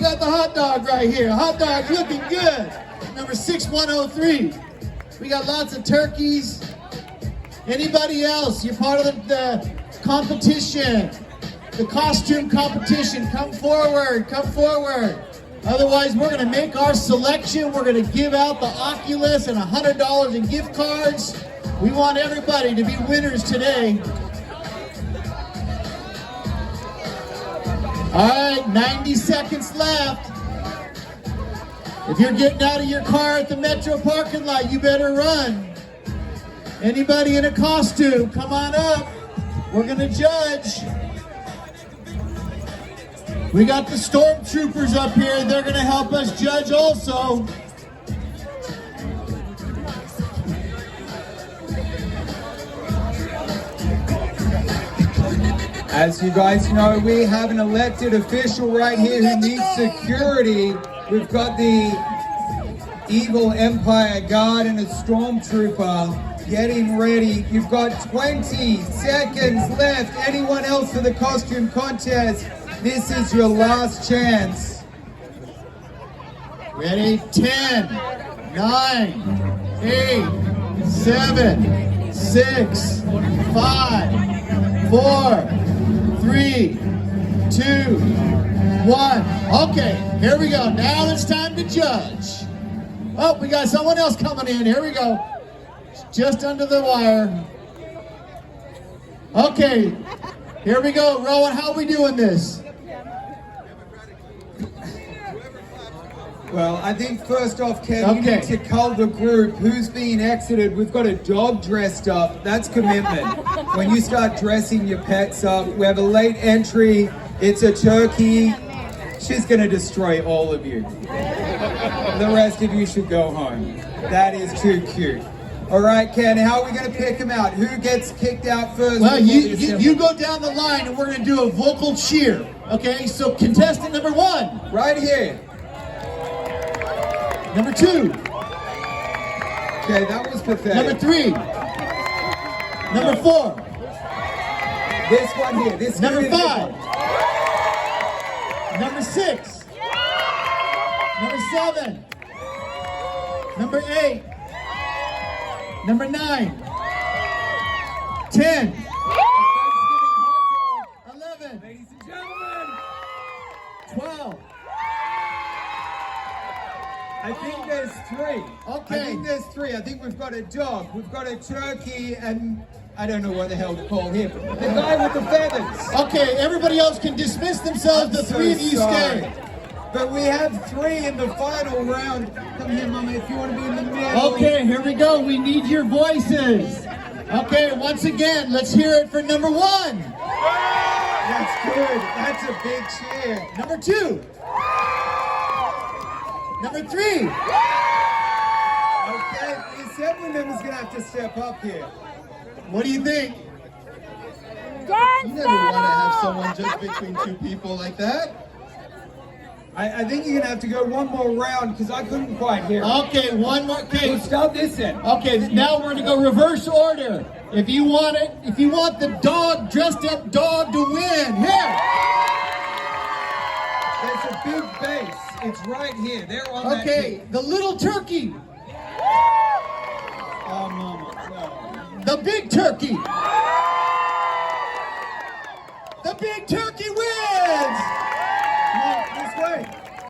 got the hot dog right here. Hot dog looking good. Number 6103. We got lots of turkeys. Anybody else? You're part of the competition. The costume competition. Come forward. Come forward. Otherwise, we're going to make our selection. We're going to give out the Oculus and $100 in gift cards. We want everybody to be winners today. All right, 90 seconds left. If you're getting out of your car at the Metro parking lot, you better run. Anybody in a costume, come on up. We're going to judge. We got the stormtroopers up here. They're going to help us judge also. As you guys know, we have an elected official right here who needs security. We've got the Evil Empire Guard and a stormtrooper getting ready. You've got 20 seconds left. Anyone else for the costume contest? This is your last chance. Ready? 10, 9, 8, 7, 6, 5, 4, 3, 2, 1. Okay, here we go. Now it's time to judge. Oh, we got someone else coming in. Here we go. Just under the wire. Okay, here we go. Rowan, how are we doing this? Well, I think first off, Kev, you need to cull the group. Who's being exited? We've got a dog dressed up. That's commitment. When you start dressing your pets up, we have a late entry. It's a turkey. She's going to destroy all of you. The rest of you should go home. That is too cute. All right, Ken, how are we going to pick them out? Who gets kicked out first? Well, you go down the line and we're going to do a vocal cheer. Okay, so contestant number 1. Right here. Number 2. Okay, that was pathetic. Number 3. Number 4. This one here. This Number 5. Number 6. Number 7. Number 8. Number 9. 10. 11. Ladies and gentlemen. 12. I think there's 3. Okay. I think there's 3. I think we've got a dog, we've got a turkey, and I don't know what the hell to call him. The guy with the feathers. Okay, everybody else can dismiss themselves. The 3 of you stay. But we have 3 in the final round. Come here, Mama, if you want to be in the middle. Okay, here we go. We need your voices. Okay, once again, let's hear it for number 1. That's good. That's a big cheer. Number 2. Number 3. Okay, the assembly member's going to have to step up here. What do you think? You never want to have someone just between 2 people like that. I think you're going to have to go one more round because I couldn't quite hear it. Okay, one more. Okay, We'll stop this end. okay. Now we're gonna go reverse order. If you want it, if you want the dog dressed up dog to win, here. There's a big base. It's right here. They're on that Okay, tip. the little turkey, Oh, Mama. No. the big turkey. The big turkey wins. Come on, this way.